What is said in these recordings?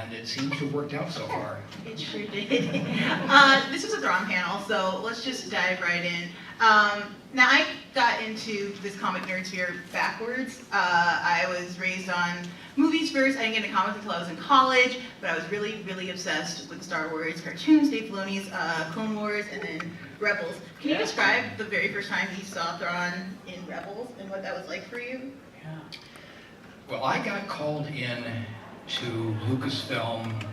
and it seems to have worked out so far. It sure did. This is a Thrawn panel, so let's just dive right in. Now, I got into this comic nerd sphere backwards. I was raised on movies first. I didn't get into comics until I was in college, but I was really, really obsessed with Star Wars cartoons, Dave Filoni's Clone Wars, and then Rebels. Can you describe the very first time you saw Thrawn in Rebels and what that was like for you? Yeah. Well, I got called in to Lucasfilm.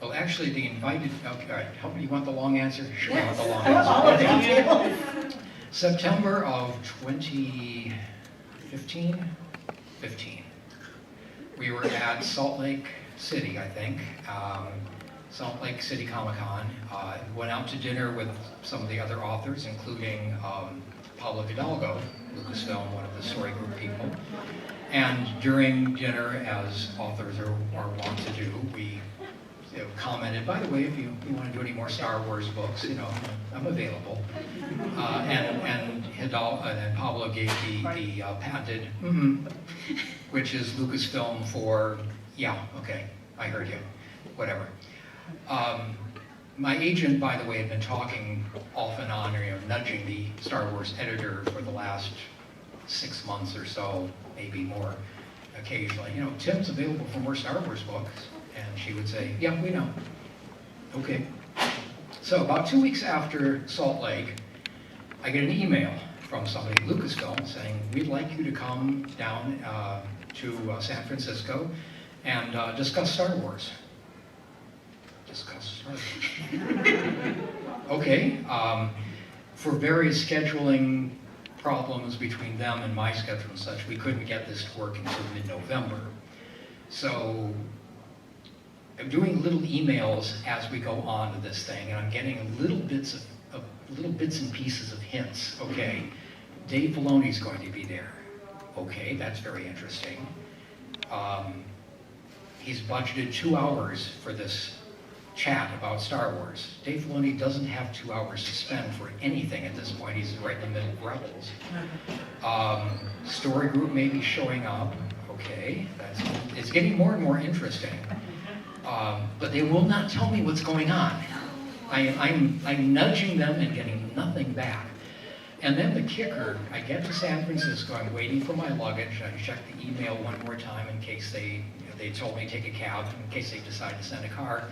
Well, actually, they invited. Okay, all right. Help me. You want the long answer? Sure, I want the long I want all of the answer. details. September of 2015. We were at Salt Lake City, I think. Salt Lake City Comic-Con. Went out to dinner with some of the other authors, including Pablo Hidalgo, Lucasfilm, one of the story group people. And during dinner, as authors are wont to do, we commented, by the way, if you want to do any more Star Wars books, I'm available. And Pablo gave the patented, which is Lucasfilm for, yeah, okay, I heard you, whatever. My agent, by the way, had been talking off and on, nudging the Star Wars editor for the last 6 months or so, maybe more occasionally. Tim's available for more Star Wars books. And she would say, yeah, we know. Okay. So about 2 weeks after Salt Lake, I get an email from somebody at Lucasfilm saying, we'd like you to come down to San Francisco and discuss Star Wars. Discuss Star Wars. Okay. For various scheduling problems between them and my schedule and such, we couldn't get this to work until mid-November. So I'm doing little emails as we go on to this thing, and I'm getting little bits and pieces of hints. Okay, Dave Filoni's going to be there. Okay, that's very interesting. He's budgeted 2 hours for this chat about Star Wars. Dave Filoni doesn't have 2 hours to spend for anything at this point. He's right in the middle of Rebels. Story group may be showing up. Okay, it's getting more and more interesting. But they will not tell me what's going on. I'm nudging them and getting nothing back. And then the kicker, I get to San Francisco, I'm waiting for my luggage, I check the email one more time in case they told me to take a cab, in case they decide to send a car.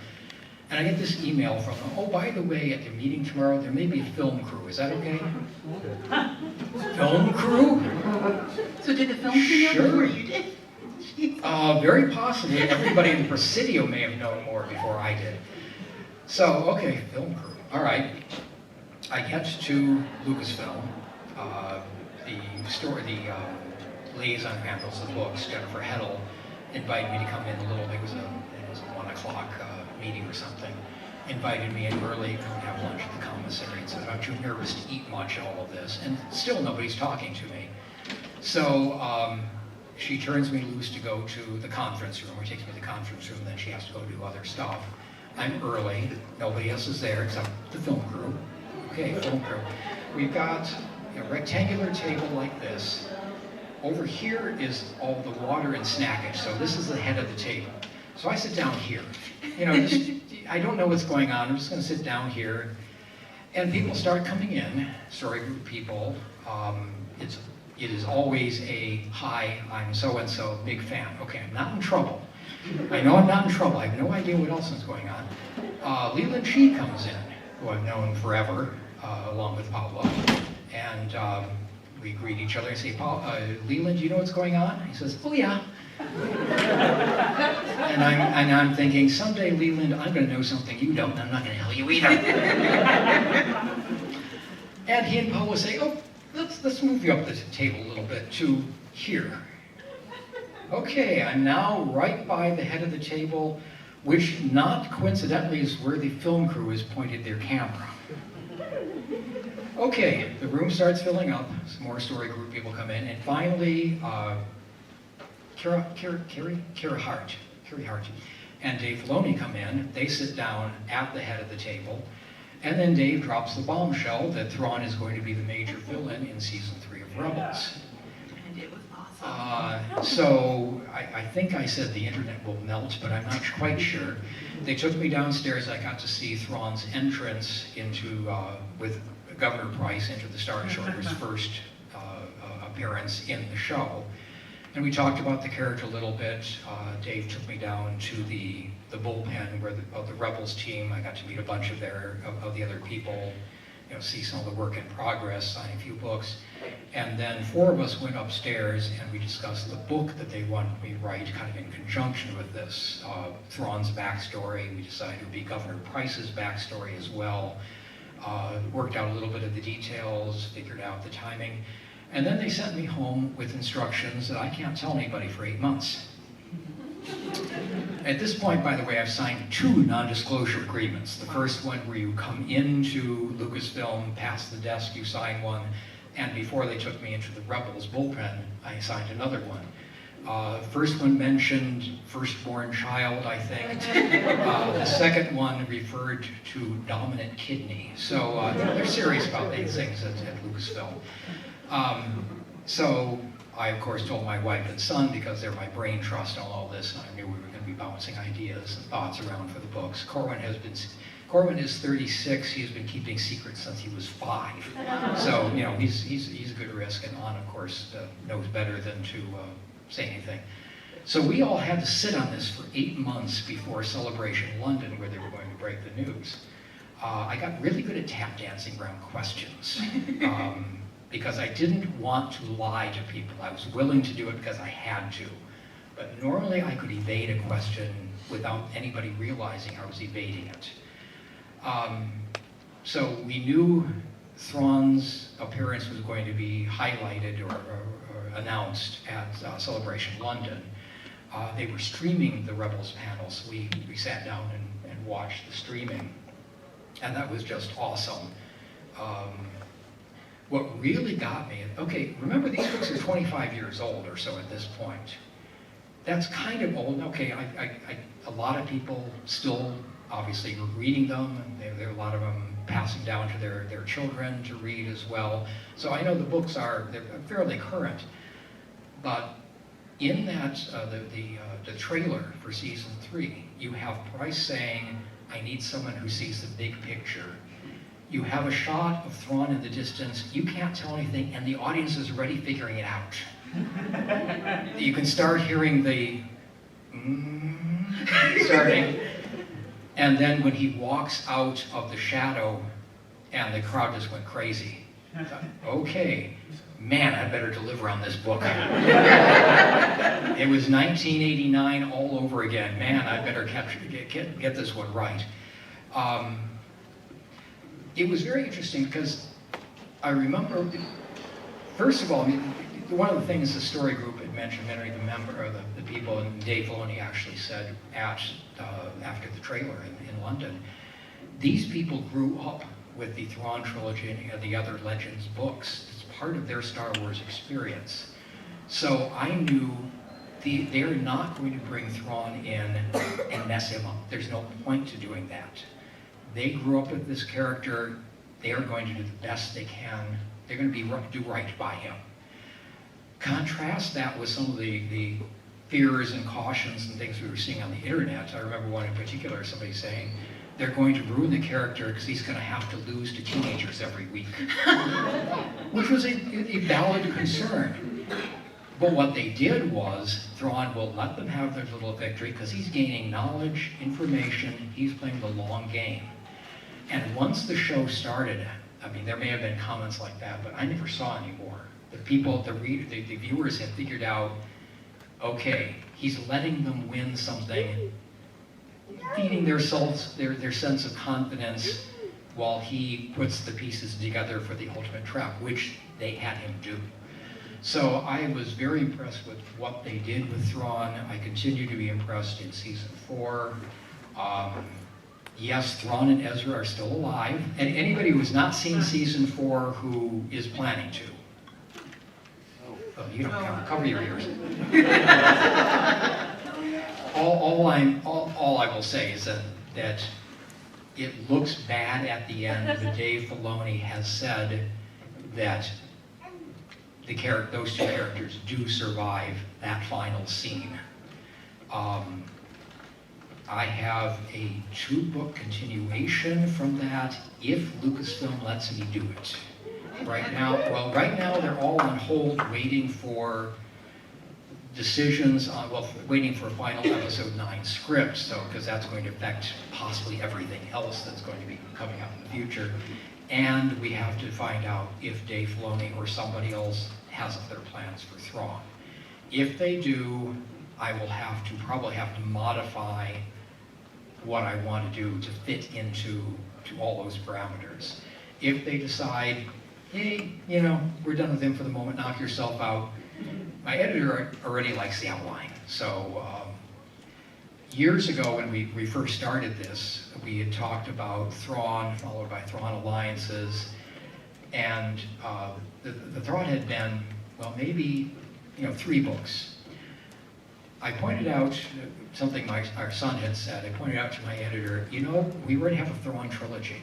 And I get this email from them, oh, by the way, at the meeting tomorrow, there may be a film crew, is that okay? Film crew? So did the film crew know before you did? Very possibly. Everybody in the Presidio may have known more before I did. So, okay, film crew. All right. I get to Lucasfilm. The liaison who handles the books, Jennifer Heddle, invited me to come in a little bit. It was a 1 o'clock meeting or something. Invited me in early, come and have lunch at the commissary, and said, I'm too nervous to eat much in all of this. And still nobody's talking to me. So, she turns me loose to go to the conference room, or takes me to the conference room, then she has to go do other stuff. I'm early, nobody else is there except the film crew. Okay, film crew. We've got a rectangular table like this. Over here is all the water and snackage, so this is the head of the table. So I sit down here. I don't know what's going on, I'm just gonna sit down here. And people start coming in, story group people. It is always a, hi, I'm so-and-so, big fan. Okay, I'm not in trouble. I know I'm not in trouble. I have no idea what else is going on. Leland Shee comes in, who I've known forever, along with Pablo. And we greet each other and say, Leland, do you know what's going on? He says, oh yeah. and I'm thinking, someday, Leland, I'm going to know something you don't, and I'm not going to tell you either. And he and Pablo say, oh, let's move you up the table a little bit to here. Okay, I'm now right by the head of the table, which not coincidentally is where the film crew has pointed their camera. Okay, the room starts filling up, some more story group people come in, and finally, Carrie Hart and Dave Filoni come in. They sit down at the head of the table, and then Dave drops the bombshell that Thrawn is going to be the major villain in season 3 of Rebels. And it was awesome. So I think I said the internet will melt, but I'm not quite sure. They took me downstairs. I got to see Thrawn's entrance into, with Governor Price, into the Star Destroyer's first appearance in the show. And we talked about the character a little bit. Dave took me down to the bullpen where of the Rebels team. I got to meet a bunch of the other people, you know, see some of the work in progress, sign a few books. And then 4 of us went upstairs and we discussed the book that they wanted me to write, kind of in conjunction with this. Thrawn's backstory. We decided it would be Governor Price's backstory as well. Worked out a little bit of the details, figured out the timing. And then they sent me home with instructions that I can't tell anybody for 8 months. At this point, by the way, I've signed 2 non-disclosure agreements. The first one where you come into Lucasfilm, past the desk, you sign one, and before they took me into the Rebels bullpen, I signed another one. First one mentioned firstborn child, I think. The second one referred to dominant kidney. So they're serious about these things at Lucasfilm. So I, of course, told my wife and son, because they're my brain trust on all this, and I knew we were going to be bouncing ideas and thoughts around for the books. Corwin is 36. He's been keeping secrets since he was 5. So, you know, he's a good risk, and Anna, of course, knows better than to say anything. So we all had to sit on this for 8 months before Celebration London, where they were going to break the news. I got really good at tap dancing around questions. Because I didn't want to lie to people. I was willing to do it because I had to. But normally I could evade a question without anybody realizing I was evading it. So we knew Thrawn's appearance was going to be highlighted or announced at Celebration London. They were streaming the Rebels panel, so we sat down and watched the streaming. And that was just awesome. What really got me, okay, remember these books are 25 years old or so at this point. That's kind of old. Okay, a lot of people still obviously were reading them, and there are a lot of them passing down to their children to read as well. So I know the books they're fairly current. But in that, the trailer for season 3, you have Price saying, "I need someone who sees the big picture." You have a shot of Thrawn in the distance, you can't tell anything, and the audience is already figuring it out. You can start hearing the starting, and then when he walks out of the shadow, and the crowd just went crazy. I thought, okay, man, I better deliver on this book. It was 1989 all over again. Man, I better get this one right. It was very interesting because I remember, first of all, one of the things the story group had mentioned, many of the people, and Dave Filoni actually said after the trailer in London, these people grew up with the Thrawn trilogy and the other Legends books. It's part of their Star Wars experience. So I knew they're not going to bring Thrawn in and mess him up. There's no point to doing that. They grew up with this character. They are going to do the best they can. They're going to do right by him. Contrast that with some of the fears and cautions and things we were seeing on the internet. I remember one in particular, somebody saying, they're going to ruin the character because he's going to have to lose to teenagers every week. Which was a valid concern. But what they did was, Thrawn will let them have their little victory because he's gaining knowledge, information, he's playing the long game. And once the show started, I mean, there may have been comments like that, but I never saw any more. The people, the viewers had figured out, okay, he's letting them win something, feeding their souls, their sense of confidence, while he puts the pieces together for the ultimate trap, which they had him do. So I was very impressed with what they did with Thrawn. I continue to be impressed in season 4. Yes, Thrawn and Ezra are still alive. And anybody who has not seen season 4 who is planning to. Oh, you don't cover your ears. all I will say is that it looks bad at the end, but Dave Filoni has said that those two characters do survive that final scene. I have a 2-book continuation from that if Lucasfilm lets me do it. Right now they're all on hold waiting for decisions on, waiting for a final episode 9 script, so, because that's going to affect possibly everything else that's going to be coming out in the future. And we have to find out if Dave Filoni or somebody else has other plans for Thrawn. If they do, I will probably have to modify what I want to do to fit into all those parameters. If they decide, hey, we're done with him for the moment, knock yourself out, my editor already likes the outline. So years ago when we first started this, we had talked about Thrawn, followed by Thrawn alliances, and the thought had been, well, maybe 3 books. I pointed out something our son had said. I pointed out to my editor, we already have a Thrawn trilogy.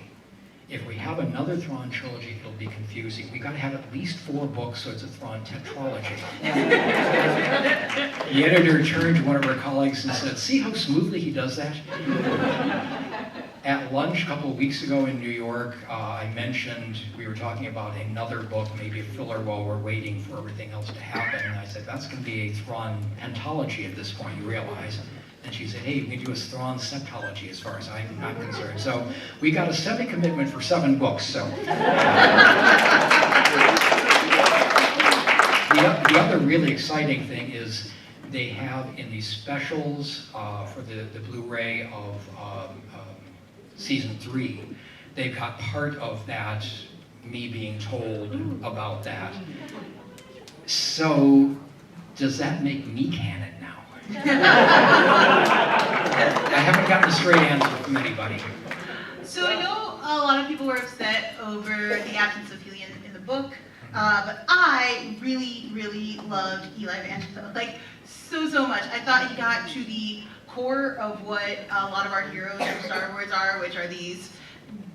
If we have another Thrawn trilogy, it'll be confusing. We got to have at least 4 books, so it's a Thrawn tetralogy. The editor turned to one of our colleagues and said, "See how smoothly he does that?" At lunch a couple of weeks ago in New York, I mentioned we were talking about another book, maybe a filler while we're waiting for everything else to happen. And I said, that's going to be a Thrawn pentalogy at this point, you realize. And she said, hey, you can do a Thrawn septology as far as I'm concerned. So we got a semi-commitment for 7 books. So the other really exciting thing is they have in these specials for the Blu-ray of season 3, they've got part of that, me being told about that. So, does that make me canon now? I haven't gotten a straight answer from anybody. So I know a lot of people were upset over the absence of Helion in the book, but I really, really loved Eli Vanderbilt, so much. I thought he got to the core of what a lot of our heroes from Star Wars are, which are these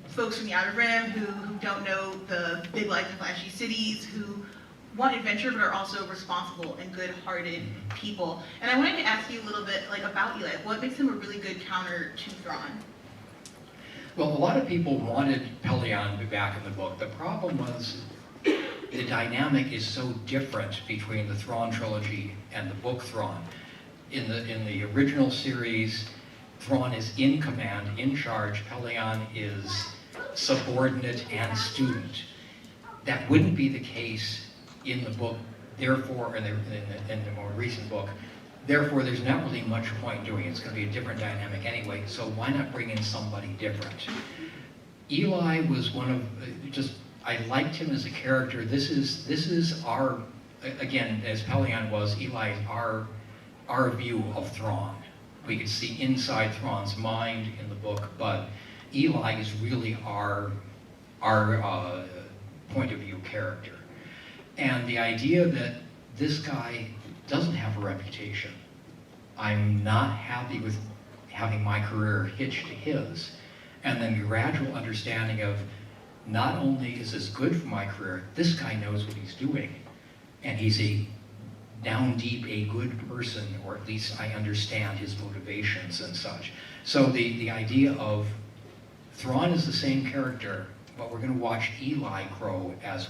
folks from the Outer Rim who don't know the big life and flashy cities, who want adventure but are also responsible and good-hearted people. And I wanted to ask you a little bit about Eli. What makes him a really good counter to Thrawn? Well, a lot of people wanted Pelion to be back in the book. The problem was the dynamic is so different between the Thrawn trilogy and the book Thrawn. In the original series, Thrawn is in command, in charge. Pelion is subordinate and student. That wouldn't be the case in the book, therefore, in the more recent book. Therefore, there's not really much point doing it. It's going to be a different dynamic anyway, so why not bring in somebody different? Eli was one of, I liked him as a character. This is our, again, as Pelion was, Eli is our view of Thrawn. We could see inside Thrawn's mind in the book, but Eli is really our point of view character. And the idea that this guy doesn't have a reputation, I'm not happy with having my career hitched to his, and then the gradual understanding of not only is this good for my career, this guy knows what he's doing, and he's down deep a good person, or at least I understand his motivations and such. So the idea of Thrawn is the same character, but we're going to watch Eli grow as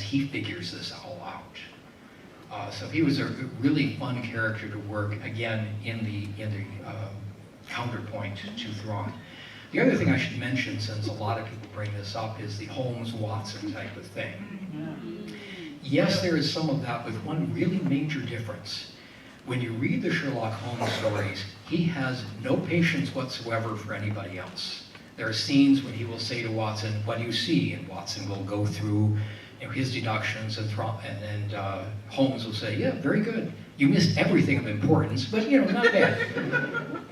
he figures this all out. So he was a really fun character to work, again, in the counterpoint to Thrawn. The other thing I should mention, since a lot of people bring this up, is the Holmes-Watson type of thing. Yes, there is some of that, with one really major difference. When you read the Sherlock Holmes stories, he has no patience whatsoever for anybody else. There are scenes when he will say to Watson, "What do you see?" And Watson will go through his deductions, and Holmes will say, "Yeah, very good. You missed everything of importance, but not bad."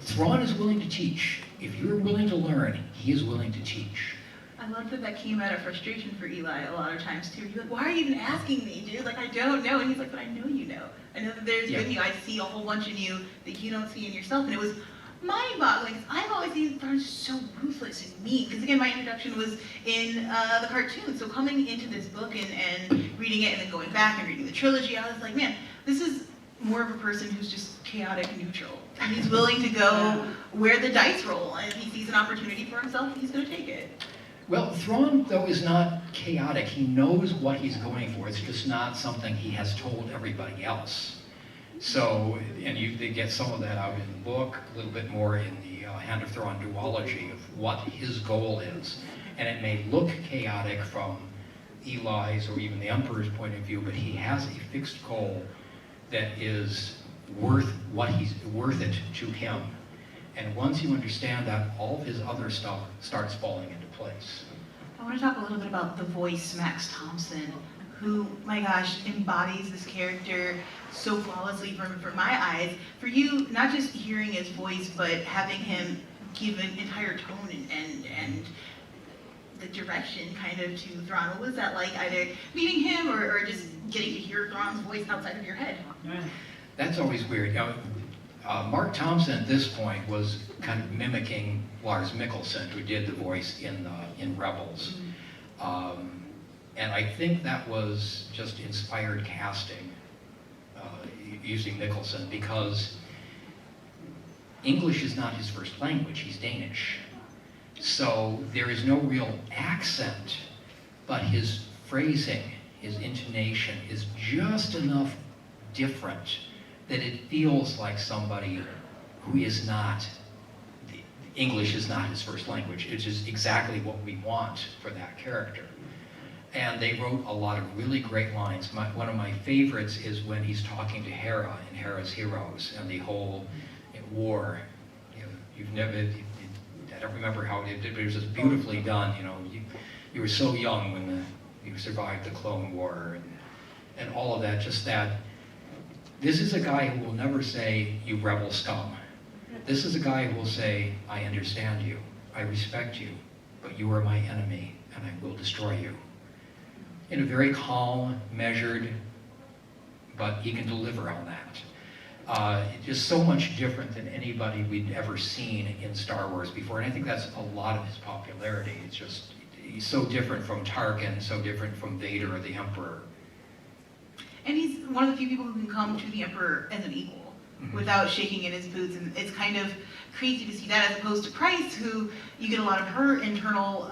Thrawn is willing to teach. If you're willing to learn, he is willing to teach. I love that came out of frustration for Eli a lot of times too. He's like, "Why are you even asking me, dude? I don't know." And he's like, "But I know you know. I know that there's good in you. I see a whole bunch in you that you don't see in yourself." And it was mind-boggling. I've always seen Thrawn so ruthless and mean, because again, my introduction was in the cartoon, so coming into this book and reading it and then going back and reading the trilogy, I was like, man, this is more of a person who's just chaotic and neutral. And he's willing to go where the dice roll, and if he sees an opportunity for himself, he's going to take it. Well, Thrawn, though, is not chaotic. He knows what he's going for. It's just not something he has told everybody else. So, and they get some of that out in the book, a little bit more in the Hand of Thrawn duology of what his goal is. And it may look chaotic from Eli's or even the Emperor's point of view, but he has a fixed goal that is worth it to him. And once you understand that, all of his other stuff starts falling into place. I want to talk a little bit about the voice, Max Thompson, who, my gosh, embodies this character so flawlessly from my eyes. For you, not just hearing his voice, but having him give an entire tone and the direction kind of to Thrawn. What was that like, either meeting him or just getting to hear Thrawn's voice outside of your head? That's always weird. You know, Mark Thompson at this point was kind of mimicking Lars Mikkelsen, who did the voice in Rebels. And I think that was just inspired casting using Mikkelsen, because English is not his first language, he's Danish. So there is no real accent, but his phrasing, his intonation is just enough different that it feels like somebody who is not, English is not his first language. It's just exactly what we want for that character. And they wrote a lot of really great lines. One of my favorites is when he's talking to Hera in Hera's Heroes and the whole war. You know, I don't remember how it was just beautifully done. You know, you were so young when you survived the Clone War and all of that. Just that. This is a guy who will never say, "You rebel scum." This is a guy who will say, "I understand you, I respect you, but you are my enemy, and I will destroy you." In a very calm, measured, but he can deliver on that. Just so much different than anybody we'd ever seen in Star Wars before, and I think that's a lot of his popularity. It's just, he's so different from Tarkin, so different from Vader or the Emperor. And he's one of the few people who can come to the Emperor as an equal, without shaking in his boots, and it's kind of crazy to see that, as opposed to Price, who you get a lot of her internal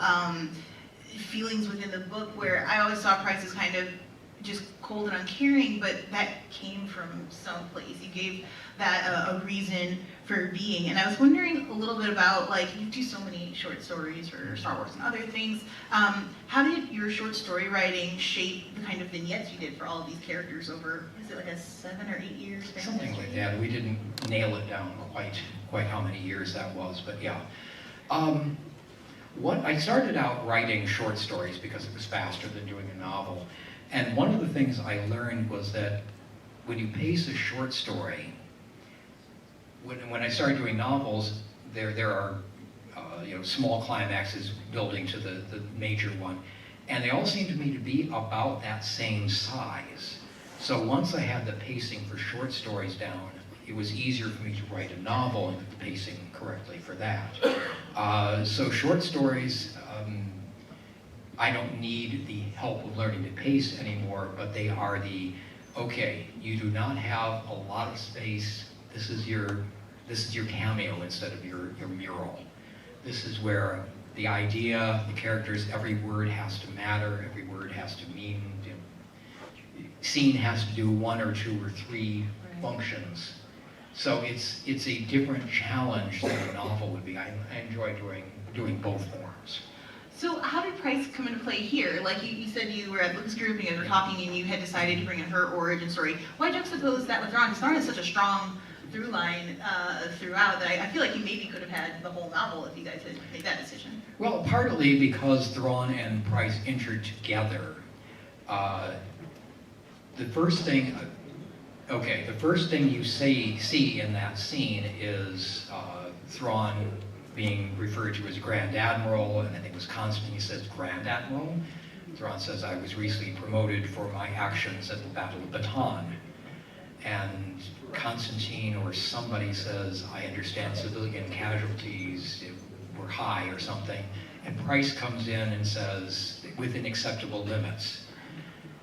feelings within the book, where I always saw Price as kind of just cold and uncaring, but that came from someplace. You gave that a reason for being. And I was wondering a little bit about, like, you do so many short stories for Star Wars and other things. How did your short story writing shape the kind of vignettes you did for all of these characters over, is it like a 7 or 8 years span? Something like that. We didn't nail it down quite how many years that was, but yeah. I started out writing short stories because it was faster than doing a novel. And one of the things I learned was that when you pace a short story, when I started doing novels, there are small climaxes building to the major one, and they all seem to me to be about that same size. So once I had the pacing for short stories down, it was easier for me to write a novel and get the pacing correctly for that. So short stories, I don't need the help of learning to pace anymore, but they are okay, you do not have a lot of space. This is your cameo instead of your mural. This is where the idea, the characters, every word has to matter, every word has to mean, scene has to do 1 or 2 or 3 functions. So it's a different challenge than a novel would be. I enjoy doing both forms. So how did Price come into play here? Like you said, you were at Lucas Group and you were talking and you had decided to bring in her origin story. Why juxtapose that with Thrawn? Because Thrawn is such a strong through line throughout that I feel like you maybe could have had the whole novel if you guys had made that decision. Well, partly because Thrawn and Price entered together. The first thing you see in that scene is Thrawn being referred to as Grand Admiral, and I think Constantine says Grand Admiral. Thrawn says, "I was recently promoted for my actions at the Battle of Bataan." and Constantine or somebody says, I understand civilian casualties were high or something, and Price comes in and says, within acceptable limits.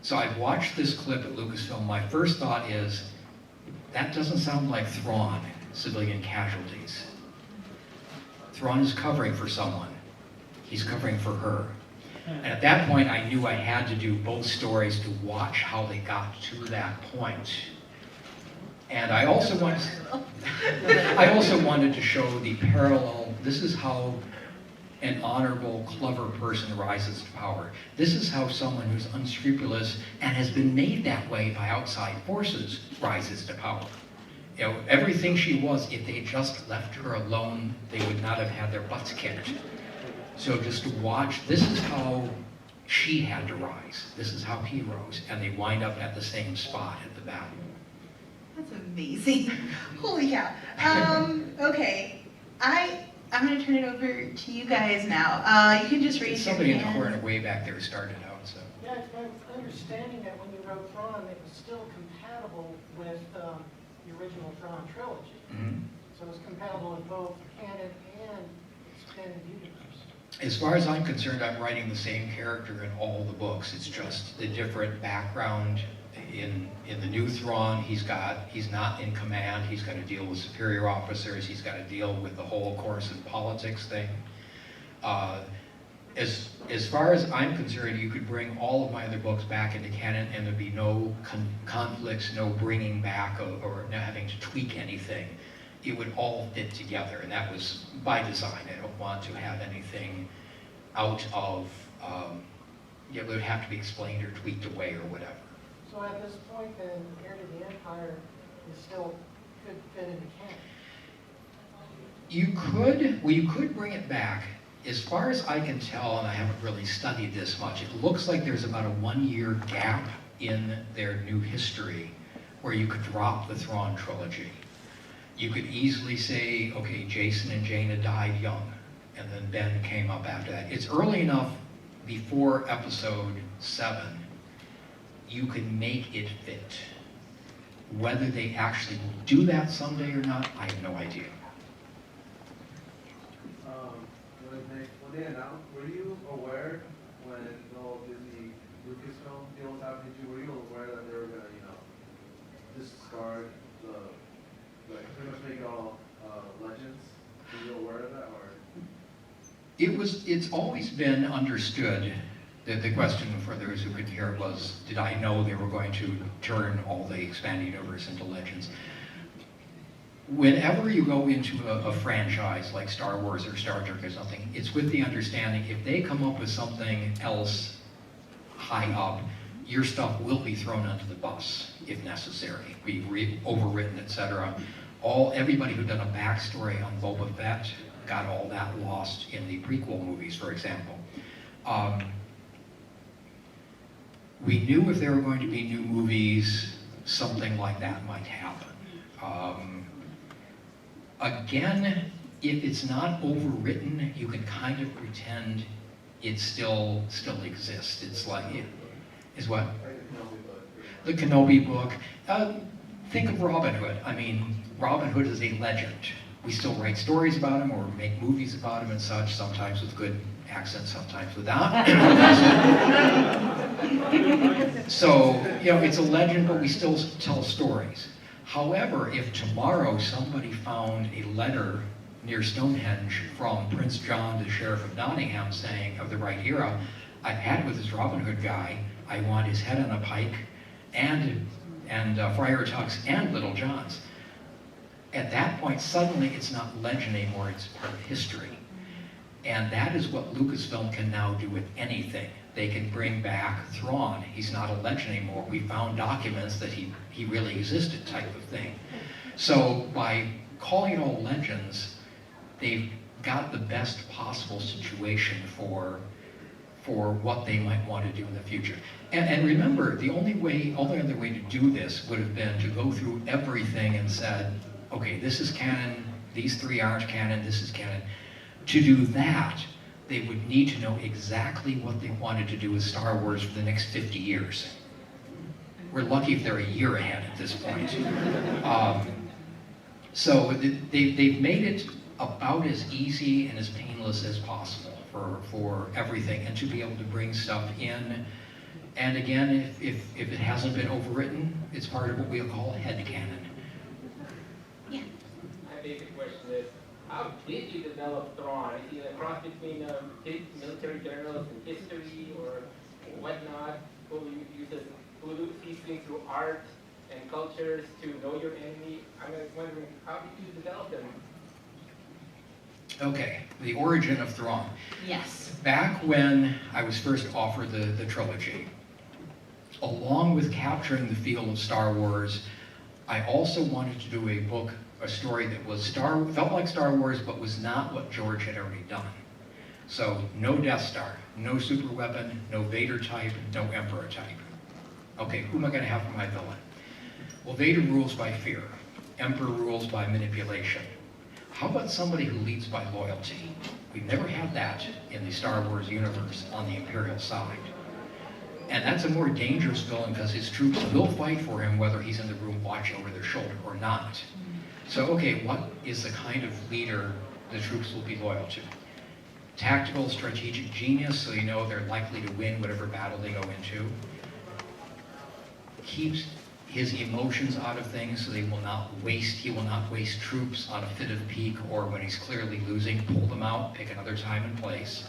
So I've watched this clip at Lucasfilm. My first thought is, that doesn't sound like Thrawn, civilian casualties. Thrawn is covering for someone. He's covering for her. And at that point, I knew I had to do both stories to watch how they got to that point. And I also wanted to show the parallel. This is how an honorable, clever person rises to power. This is how someone who's unscrupulous and has been made that way by outside forces rises to power. You know, everything she was, if they just left her alone, they would not have had their butts kicked. So just to watch, this is how she had to rise. This is how he rose. And they wind up at the same spot at the battle. That's amazing. Holy cow. Okay, I'm going to turn it over to you guys now. You can just raise your hand. Somebody in the corner way back there started out, so. Yeah, it's my understanding that when you wrote Thrawn, it was still compatible with the original Thrawn trilogy. Mm-hmm. So it was compatible in both canon and expanded universe. As far as I'm concerned, I'm writing the same character in all the books. It's just the different background. In the new Thrawn, he's not in command. He's got to deal with superior officers. He's got to deal with the whole course and politics thing. As far as I'm concerned, you could bring all of my other books back into canon, and there'd be no conflicts, no bringing back or no having to tweak anything. It would all fit together, and that was by design. I don't want to have anything out of. It would have to be explained or tweaked away or whatever. So at this point, then, Heir to the Empire is still could fit into canon. You could bring it back. As far as I can tell, and I haven't really studied this much, it looks like there's about a 1-year gap in their new history where you could drop the Thrawn trilogy. You could easily say, okay, Jason and Jaina died young, and then Ben came up after that. It's early enough before episode 7, you can make it fit. Whether they actually will do that someday or not, I have no idea. When they announced, were you aware when the whole Disney Lucasfilm deal was happening to you, were you aware that they were going to, discard pretty much make it all legends? Were you aware of that, or? It's always been understood that the question for those who could hear was, did I know they were going to turn all the expanded universe into legends? Whenever you go into a franchise like Star Wars or Star Trek or something, it's with the understanding if they come up with something else high up, your stuff will be thrown under the bus if necessary, be overwritten, etc. Everybody who'd done a backstory on Boba Fett got all that lost in the prequel movies, for example. We knew if there were going to be new movies, something like that might happen. Again, if it's not overwritten, you can kind of pretend it still exists. It's like, is what? The Kenobi book. Think of Robin Hood. I mean, Robin Hood is a legend. We still write stories about him or make movies about him and such, sometimes with good accents, sometimes without. So, it's a legend, but we still tell stories. However, if tomorrow somebody found a letter near Stonehenge from Prince John, the Sheriff of Nottingham, saying, of the right era, I've had it with this Robin Hood guy, I want his head on a pike, and Friar Tuck's and Little John's. At that point, suddenly it's not legend anymore, it's part of history. And that is what Lucasfilm can now do with anything. They can bring back Thrawn. He's not a legend anymore. We found documents that he really existed, type of thing. So by calling it all legends, they've got the best possible situation for what they might want to do in the future. And remember, the only other way to do this would have been to go through everything and said, okay, this is canon, these 3 aren't canon, this is canon. To do that, they would need to know exactly what they wanted to do with Star Wars for the next 50 years. We're lucky if they're a year ahead at this point. So they've made it about as easy and as painless as possible for everything, and to be able to bring stuff in. And again, if it hasn't been overwritten, it's part of what we'll call headcanon. Yeah. My basic question is, how did you develop Thrawn? Is he a cross between military generals and history or whatnot? Who see things through art and cultures to know your enemy? I'm wondering, how did you develop them? Okay, the origin of Thrawn. Yes. Back when I was first offered the trilogy, along with capturing the feel of Star Wars, I also wanted to do a story that was felt like Star Wars, but was not what George had already done. So no Death Star, no super weapon, no Vader type, no Emperor type. Okay, who am I going to have for my villain? Well, Vader rules by fear. Emperor rules by manipulation. How about somebody who leads by loyalty? We've never had that in the Star Wars universe on the Imperial side. And that's a more dangerous villain because his troops will fight for him whether he's in the room watching over their shoulder or not. So, okay, what is the kind of leader the troops will be loyal to? Tactical, strategic genius, so you know they're likely to win whatever battle they go into. Keeps his emotions out of things so he will not waste troops on a fit of pique, or when he's clearly losing, pull them out, pick another time and place.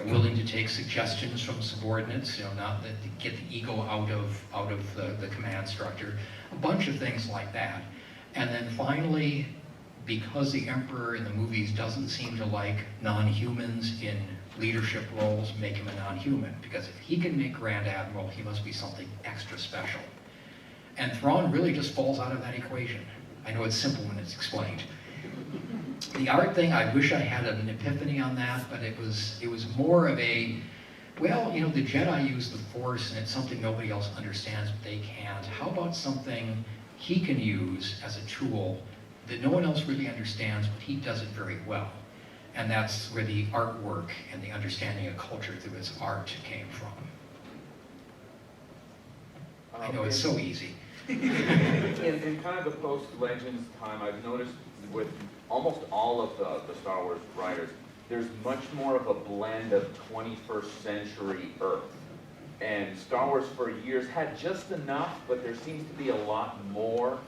Willing to take suggestions from subordinates, not to get the ego out of the command structure. A bunch of things like that. And then finally, because the Emperor in the movies doesn't seem to like non-humans in leadership roles, make him a non-human. Because if he can make Grand Admiral, he must be something extra special. And Thrawn really just falls out of that equation. I know it's simple when it's explained. The art thing, I wish I had an epiphany on that, but it was more of a, well, the Jedi use the Force, and it's something nobody else understands, but they can't. How about something he can use as a tool that no one else really understands, but he does it very well? And that's where the artwork and the understanding of culture through its art came from. I know it's so easy. In kind of the post-Legends time, I've noticed with almost all of the Star Wars writers, there's much more of a blend of 21st century Earth. And Star Wars for years had just enough, but there seems to be a lot more.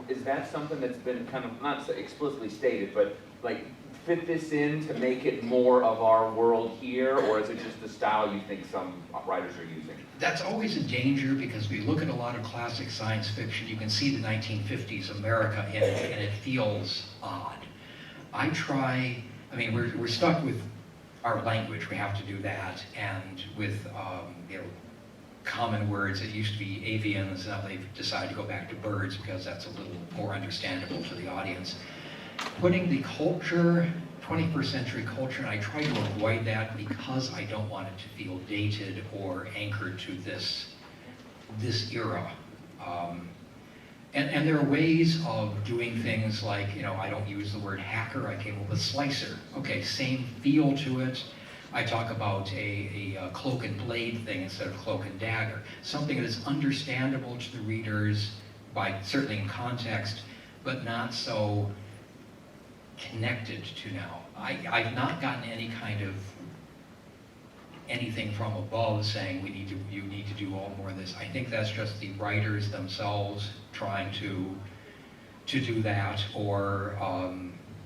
Is that something that's been kind of, not explicitly stated, but like fit this in to make it more of our world here, or is it just the style you think some writers are using? That's always a danger, because we look at a lot of classic science fiction, you can see the 1950s America in it, and it feels odd. We're stuck with our language, we have to do that, and with common words. It used to be avians, now they've decided to go back to birds because that's a little more understandable to the audience. Putting the culture, 21st century culture, and I try to avoid that because I don't want it to feel dated or anchored to this era. And there are ways of doing things like, I don't use the word hacker, I came up with slicer. Okay, same feel to it. I talk about a cloak and blade thing instead of cloak and dagger. Something that is understandable to the readers, certainly in context, but not so connected to now. I've not gotten any kind of anything from above saying you need to do all more of this. I think that's just the writers themselves trying to do that, or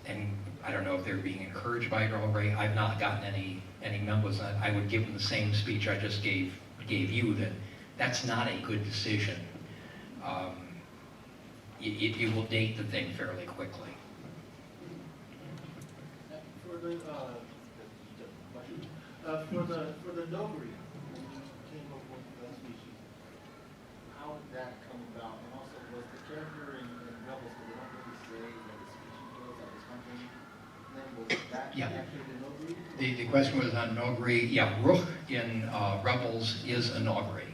and I don't know if they're being encouraged by it already. I've not gotten any memos. I would give them the same speech I just gave you, that that's not a good decision. It will date the thing fairly quickly. For the Nogri, when you came up with the species, how did that come about? And also, was the character in Rebels, because they don't really say that the species was that was hunting, then was that actually the Nogri? The question was on Nogri. Yeah, Rook in Rebels is a Nogri.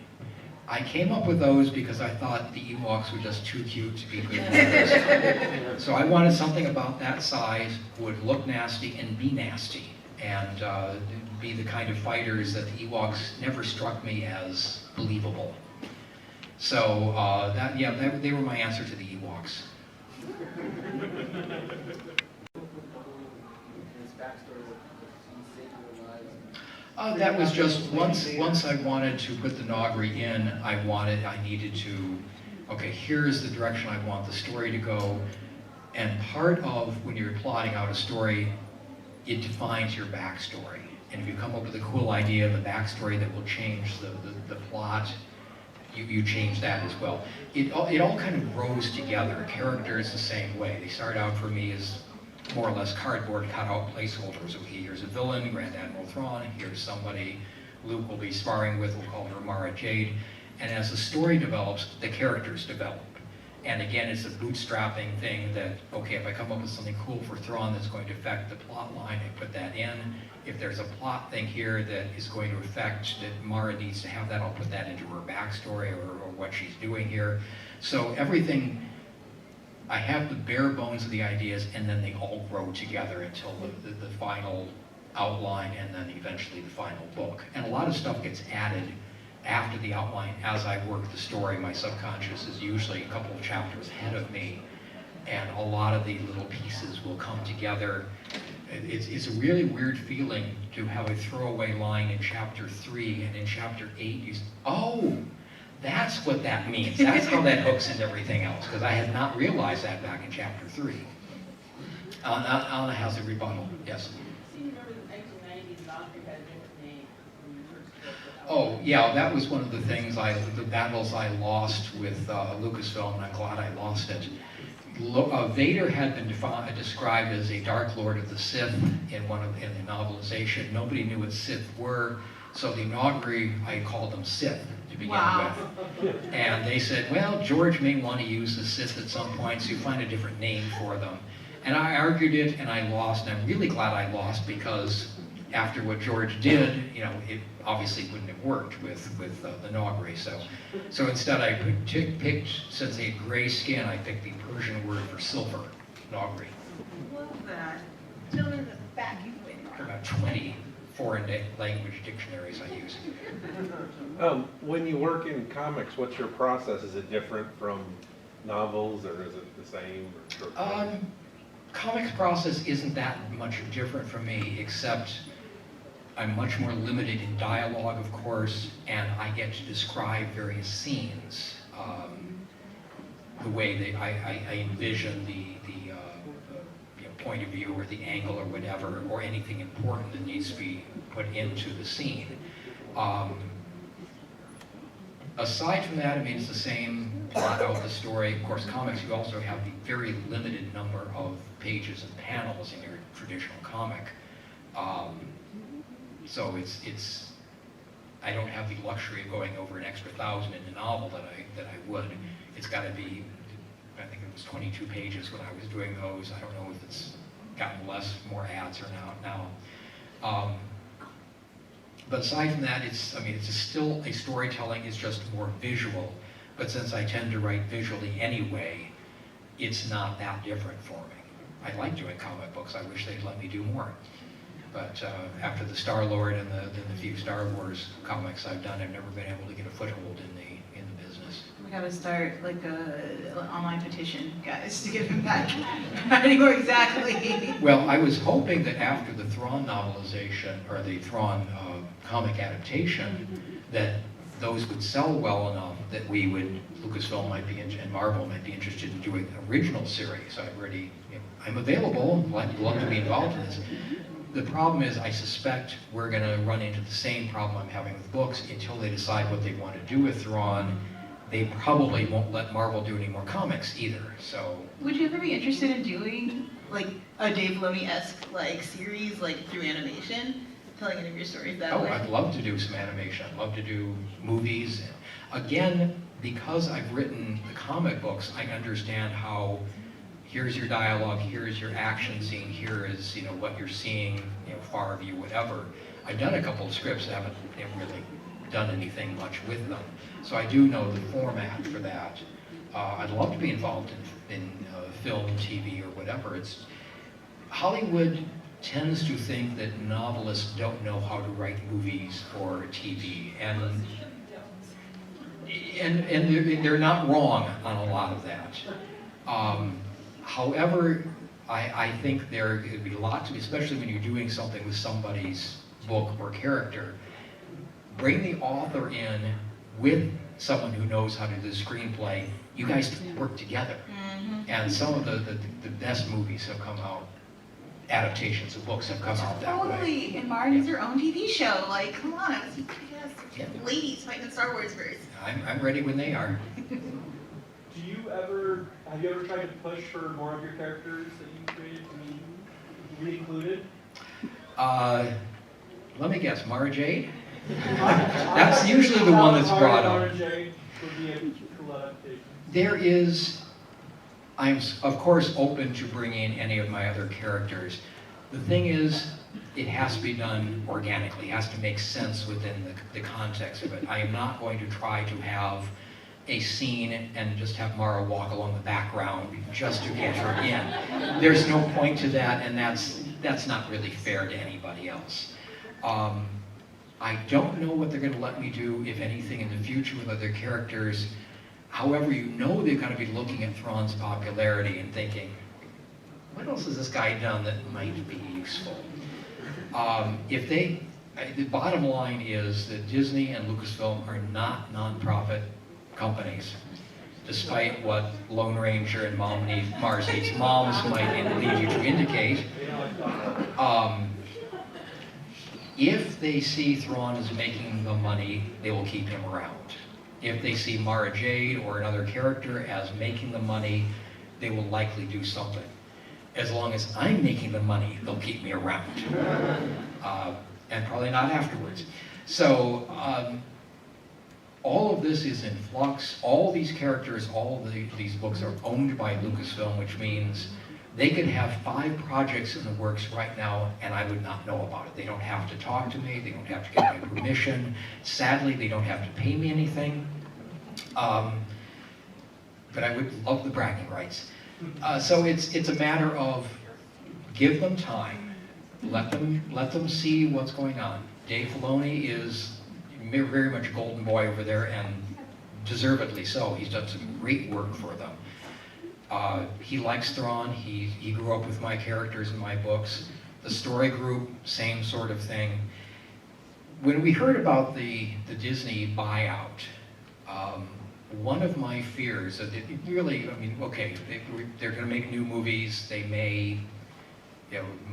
I came up with those because I thought the Ewoks were just too cute to be good movies. So I wanted something about that size, would look nasty and be nasty. and be the kind of fighters that the Ewoks never struck me as believable. So they were my answer to the Ewoks. His backstory was he saved your lives. That was just once I wanted to put the Nogri in, I needed to, okay, here's the direction I want the story to go. And part of when you're plotting out a story, it defines your backstory. And if you come up with a cool idea of a backstory that will change the plot, you change that as well. It all kind of grows together. Characters the same way. They start out for me as more or less cardboard cutout placeholders. Okay, here's a villain, Grand Admiral Thrawn. Here's somebody Luke will be sparring with. We'll call her Mara Jade. And as the story develops, the characters develop. And again, it's a bootstrapping thing that, okay, if I come up with something cool for Thrawn that's going to affect the plot line, I put that in. If there's a plot thing here that is going to affect, that Mara needs to have that, I'll put that into her backstory or what she's doing here. So everything, I have the bare bones of the ideas, and then they all grow together until the final outline and then eventually the final book. And a lot of stuff gets added after the outline. As I work the story, my subconscious is usually a couple of chapters ahead of me, and a lot of the little pieces will come together. It's a really weird feeling to have a throwaway line in chapter 3, and in chapter 8 you say, oh, that's what that means. That's how that hooks into everything else, because I had not realized that back in chapter 3. Anna has a rebuttal. Yes? So you remember the 1990s Nogri had a different name when you first spoke. Oh, yeah, that was one of the things, the battles I lost with Lucasfilm, and I'm glad I lost it. Vader had been described as a Dark Lord of the Sith in the novelization. Nobody knew what Sith were, so the Nogri, I called them Sith to begin with. And they said, well, George may want to use the Sith at some point, so you find a different name for them. And I argued it, and I lost, and I'm really glad I lost, because after what George did, it obviously wouldn't have worked with the Nogri. So instead I picked, since they had gray skin, I picked the Persian word for silver, Nogri. Love that. Gentlemen in the back, you win. There are about 20 foreign language dictionaries I use. When you work in comics, what's your process? Is it different from novels, or is it the same? Comics process isn't that much different from me, except I'm much more limited in dialogue, of course, and I get to describe various scenes the way that I envision the point of view or the angle or whatever, or anything important that needs to be put into the scene. Aside from that, I mean, it's the same plot out the story. Of course, comics, you also have the very limited number of pages and panels in your traditional comic. So I don't have the luxury of going over an extra 1,000 in a novel that I would. It's got to be, I think it was 22 pages when I was doing those. I don't know if it's gotten more ads or now. But aside from that, it's still a storytelling. It's just more visual. But since I tend to write visually anyway, it's not that different for me. I like doing comic books. I wish they'd let me do more. But after the Star-Lord and the few Star Wars comics I've done, I've never been able to get a foothold in the business. We gotta start like an online petition, guys, to get him back writing more exactly. Well, I was hoping that after the Thrawn novelization, or the Thrawn comic adaptation, that those would sell well enough that Lucasfilm might be, and Marvel might be interested in doing an original series. I'm available, I'd love to be involved in this. The problem is, I suspect we're going to run into the same problem I'm having with books until they decide what they want to do with Thrawn. They probably won't let Marvel do any more comics either. So, would you ever be interested in doing like a Dave Filoni-esque like series, like through animation, telling any of your stories that way? Oh, I'd love to do some animation. I'd love to do movies. Again, because I've written the comic books, I understand how. Here's your dialogue, here's your action scene, here is what you're seeing, far view, whatever. I've done a couple of scripts, haven't really done anything much with them. So I do know the format for that. I'd love to be involved in film, TV, or whatever. Hollywood tends to think that novelists don't know how to write movies or TV, and they're not wrong on a lot of that. However, I think there could be lots of, especially when you're doing something with somebody's book or character, bring the author in with someone who knows how to do the screenplay. You guys work together. And some of the best movies have come out, adaptations of books have come out that way. Totally, and Martin has her own TV show. Like, come on, I was ladies fighting in Star Wars verse. I'm ready when they are. Have you ever tried to push for more of your characters that you created to be re-included? Let me guess, Mara Jade? That's usually the one that's brought up. Mara Jade would be a cool adaptation. There is, I'm of course open to bringing in any of my other characters. The thing is, it has to be done organically. It has to make sense within the context of it. I am not going to try to have a scene and just have Mara walk along the background just to get her in. There's no point to that, and that's not really fair to anybody else. I don't know what they're going to let me do, if anything, in the future with other characters. However, you know they've got to be looking at Thrawn's popularity and thinking, what else has this guy done that might be useful? The bottom line is that Disney and Lucasfilm are not nonprofit companies, despite what Lone Ranger and Mars Needs Moms might lead you to indicate. If they see Thrawn as making the money, they will keep him around. If they see Mara Jade or another character as making the money, they will likely do something. As long as I'm making the money, they'll keep me around. And probably not afterwards. So all of this is in flux. All these characters, these books are owned by Lucasfilm, which means they could have 5 projects in the works right now, and I would not know about it. They don't have to talk to me. They don't have to get my permission. Sadly, they don't have to pay me anything. But I would love the bragging rights. So it's a matter of give them time, let them see what's going on. Dave Filoni is very much a golden boy over there, and deservedly so. He's done some great work for them. He likes Thrawn. He grew up with my characters in my books. The story group, same sort of thing. When we heard about the Disney buyout, one of my fears that it really, I mean, okay, they're going to make new movies. They may,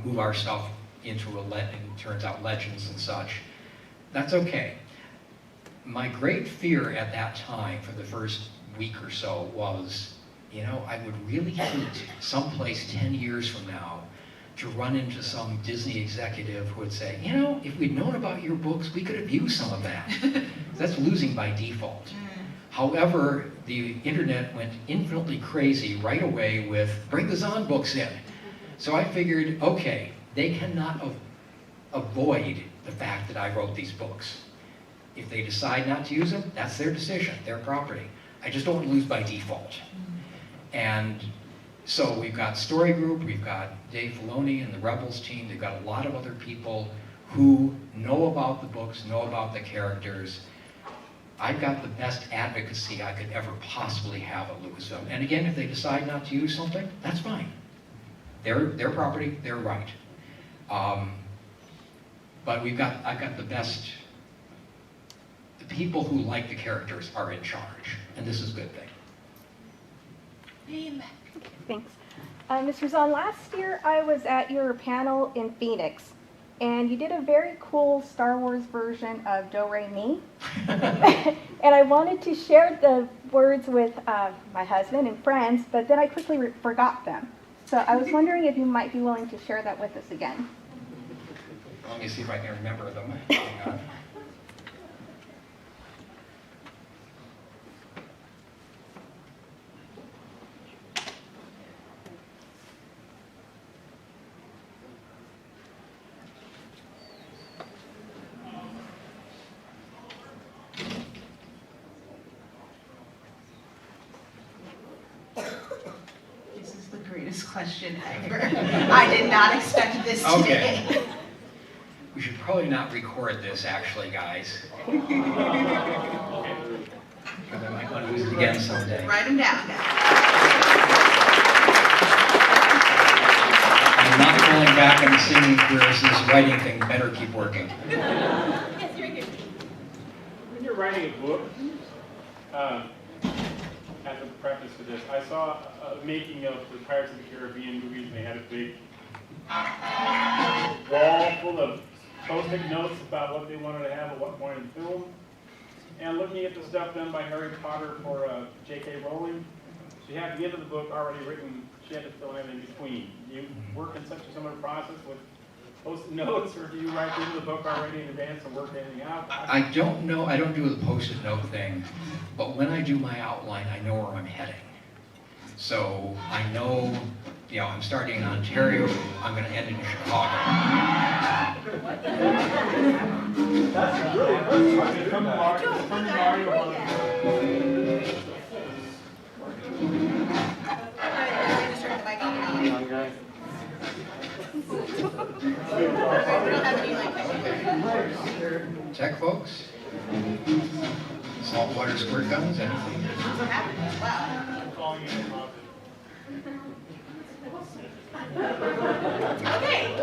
move our stuff into it turns out legends and such. That's okay. My great fear at that time for the first week or so was, I would really hate someplace 10 years from now to run into some Disney executive who would say, if we'd known about your books, we could have used some of that. That's losing by default. However, the internet went infinitely crazy right away with, bring the Zahn books in. So I figured, okay, they cannot avoid the fact that I wrote these books. If they decide not to use them, that's their decision, their property. I just don't want to lose by default. And so we've got Story Group, we've got Dave Filoni and the Rebels team, they've got a lot of other people who know about the books, know about the characters. I've got the best advocacy I could ever possibly have at Lucasfilm. And again, if they decide not to use something, that's fine. Their property, they're right. But I've got the best, the people who like the characters are in charge, and this is a good thing. Thanks. Mr. Zahn, last year I was at your panel in Phoenix, and you did a very cool Star Wars version of Do Re Mi. And I wanted to share the words with my husband and friends, but then I quickly forgot them. So I was wondering if you might be willing to share that with us again. Let me see if I can remember them. Hang on. This is the greatest weirdest question ever. I did not expect this today. Okay. We should probably not record this, actually, guys. Because I might want to use it again someday. Write them down, guys. I'm not going back on the singing career, so this writing thing better keep working. Yes, you're here. When you're writing a book, as a preface to this, I saw a making of the Pirates of the Caribbean movies, and they had a big wall full of post-it notes about what they wanted to have at what point in film. And looking at the stuff done by Harry Potter for J.K. Rowling, she had the end of the book already written. She had to fill in between. Do you work in such a similar process with post-it notes, or do you write into the book already in advance and work anything out? I don't know, I don't do the post-it note thing, but when I do my outline, I know where I'm heading. So I know, you know, I'm starting in Ontario, I'm going to end in Chicago. That's really good. From Mario. Tech folks? Saltwater squirt guns, anything? Wow.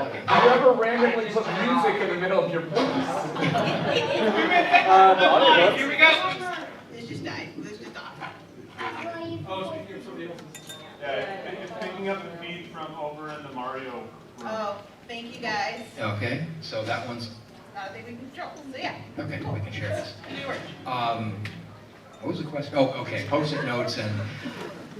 Okay. Do you ever randomly put music in the middle of your books? Here we go. This just died. This just off. Oh, speaking of somebody else's. Yeah, it's picking up the feed from over in the Mario room. Oh, thank you guys. Okay, so that one's, Not a thing we can control. So yeah. okay, we can share this. Do your work. What was the question? Oh, okay, post-it notes, and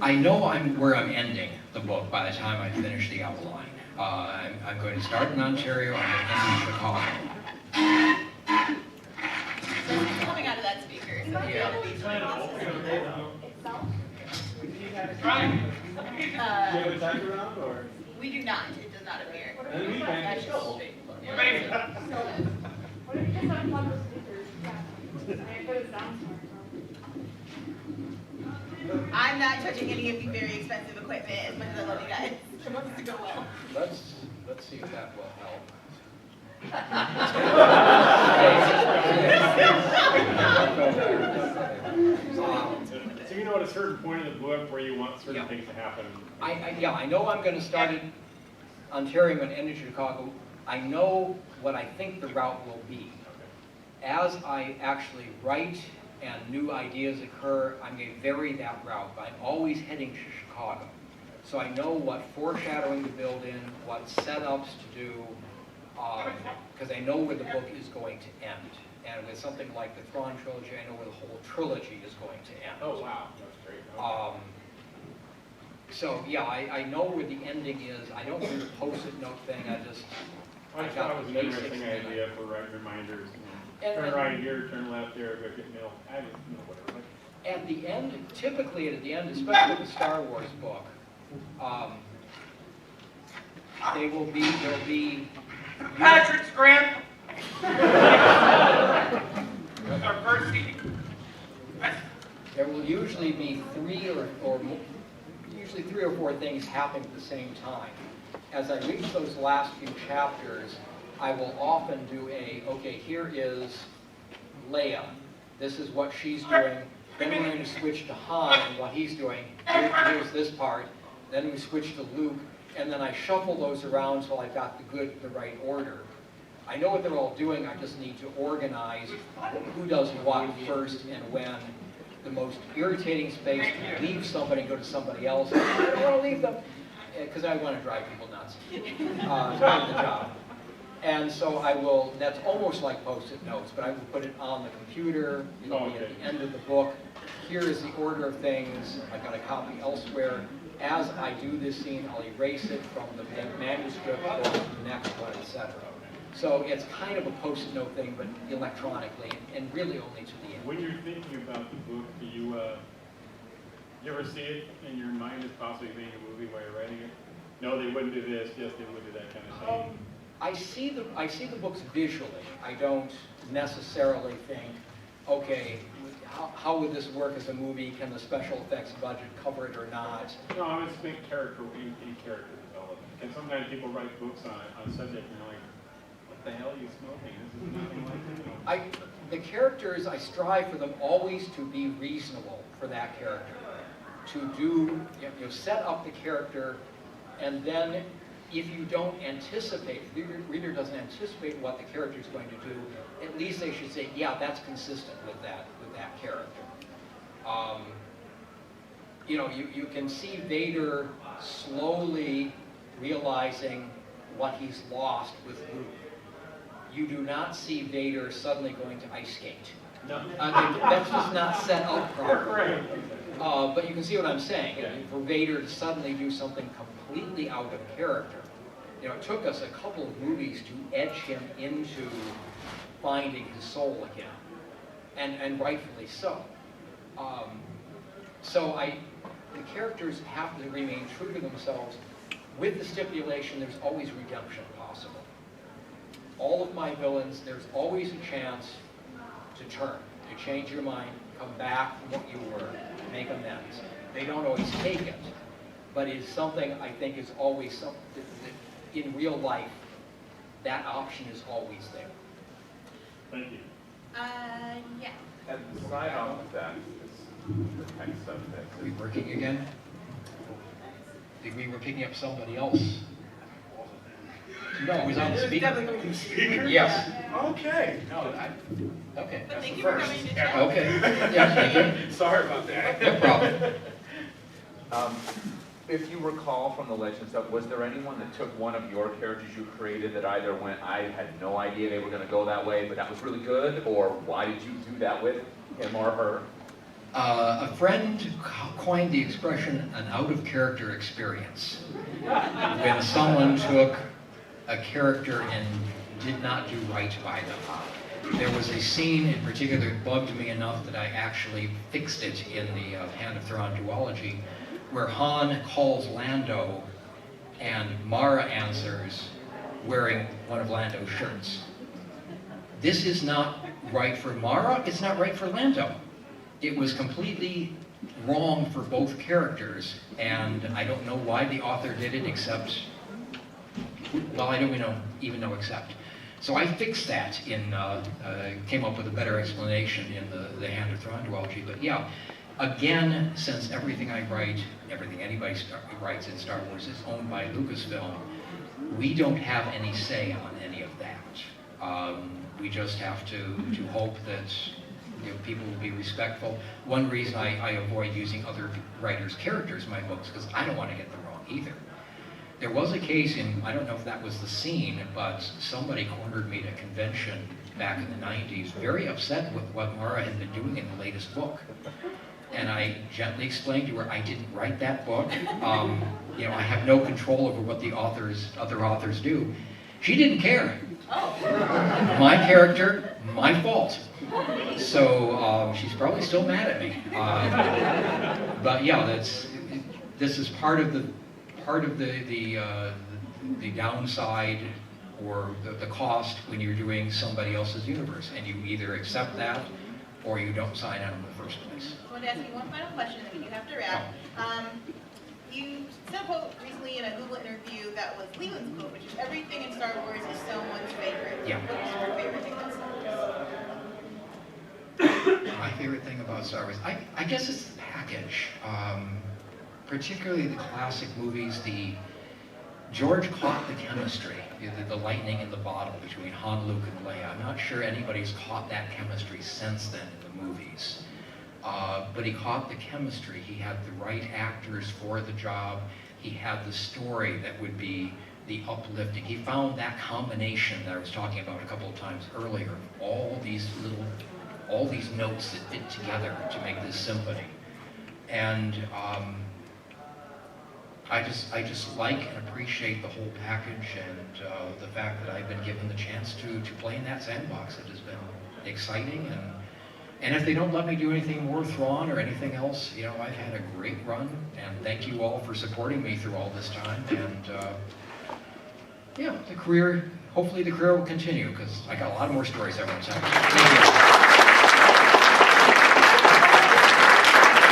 I know where I'm ending the book by the time I finish the outline. I'm going to start in Ontario, I'm going to end in Chicago. So it's coming out of that speaker. So Yeah. Right. Do you have a timer around, or? We do not. It does not appear. And we can. That's just straight. Ready? What if you just unplug the speakers? I put it down I'm not touching any of the very expensive equipment as much as I love you guys. It wants to go well. Let's see if that will help. So you know at a certain point in the book where you want certain Yeah. things to happen. Yeah, I know I'm going to start in Ontario and end in Chicago. I know what I think the route will be. As I actually write and new ideas occur, I may vary that route, but I'm always heading to Chicago. So I know what foreshadowing to build in, what setups to do, because I know where the book is going to end. And with something like the Thrawn trilogy, I know where the whole trilogy is going to end. Oh, wow, that's great. Okay. So yeah, I know where the ending is. I don't do the post-it note thing. I just I just thought it was an interesting idea for writing reminders. Turn right here, turn left there, go get milk. I didn't know whatever. At the end, typically at the end, especially with the Star Wars book, there'll be Patrick's grand. Our first seat. there will usually be three or four things happening at the same time. As I reach those last few chapters, I will often do okay, here is Leia. This is what she's doing. Then we're going to switch to Han and what he's doing. Here's this part. Then we switch to Luke, and then I shuffle those around until I've got the right order. I know what they're all doing, I just need to organize who does what first and when. The most irritating space to leave somebody and go to somebody else. I don't want to leave them, because I want to drive people nuts. It's part of the job. And so I will, that's almost like post-it notes, but I will put it on the computer, it'll be at the end of the book. Here is the order of things, I've got a copy elsewhere. As I do this scene, I'll erase it from the manuscript or the next one, etc. So it's kind of a post-it note thing, but electronically, and really only to the end. When you're thinking about the book, do you ever see it in your mind as possibly being a movie while you're writing it? No, they wouldn't do this, yes, they would do that kind of thing. I see the books visually. I don't necessarily think, okay, how would this work as a movie? Can the special effects budget cover it or not? No, I was thinking character development. And sometimes people write books on a subject and you're like, what the hell are you smoking? This is nothing like this. The characters, I strive for them always to be reasonable for that character. To do, set up the character, and then if you don't anticipate, if the reader doesn't anticipate what the character is going to do, at least they should say, yeah, that's consistent with that character. You can see Vader slowly realizing what he's lost with Luke. You do not see Vader suddenly going to ice skate. No. That's just not set up properly. Right. But you can see what I'm saying. For Vader to suddenly do something completely out of character. It took us a couple of movies to edge him into finding his soul again, and rightfully so. The characters have to remain true to themselves, with the stipulation there's always redemption possible. All of my villains, there's always a chance to turn, to change your mind, come back from what you were, make amends. They don't always take it, but it's something I think is always something that in real life, that option is always there. Thank you. Yeah. And the side off of that is the kind of stuff Are we working again? Think we were picking up somebody else? No, it was on the speaker. Yes. Okay. Okay. But thank you for coming to chat. Okay. Yeah, thank you. Sorry about that. No problem. If you recall from the Legend stuff, was there anyone that took one of your characters you created that either went, I had no idea they were going to go that way, but that was really good, or why did you do that with him or her? A friend coined the expression an out-of-character experience. When someone took a character and did not do right by them. There was a scene in particular that bugged me enough that I actually fixed it in the Hand of Thrawn duology, where Han calls Lando and Mara answers wearing one of Lando's shirts. This is not right for Mara, it's not right for Lando. It was completely wrong for both characters, and I don't know why the author did it except, well, I don't even know except. So I fixed that came up with a better explanation in the Hand of Thrawn duology, but yeah. Again, since everything I write, everything anybody writes in Star Wars is owned by Lucasfilm, we don't have any say on any of that. We just have to hope that people will be respectful. One reason I avoid using other writers' characters in my books, because I don't want to get them wrong either. There was a case I don't know if that was the scene, but somebody cornered me at a convention back in the 90s, very upset with what Mara had been doing in the latest book. And I gently explained to her, I didn't write that book. I have no control over what the other authors do. She didn't care. Oh. My character, my fault. So she's probably still mad at me. But yeah, this is part of the downside or the cost when you're doing somebody else's universe, and you either accept that or you don't sign on in the first place. I wanted to ask you one final question, and we do have to wrap. You said a quote recently in a Google interview that was Leland's quote, which is everything in Star Wars is someone's favorite. Yeah. What is your favorite thing about Star Wars? My favorite thing about Star Wars, I guess it's the package. Particularly the classic movies, George caught the chemistry, the lightning in the bottle between Han, Luke, and Leia. I'm not sure anybody's caught that chemistry since then in the movies. But he caught the chemistry. He had the right actors for the job. He had the story that would be the uplifting. He found that combination that I was talking about a couple of times earlier, all these notes that fit together to make this symphony. And I just like and appreciate the whole package, and the fact that I've been given the chance to play in that sandbox. It has been exciting, and if they don't let me do anything more Thrawn or anything else, I've had a great run, and thank you all for supporting me through all this time, and hopefully the career will continue, because I got a lot more stories I want to tell you. Thank you.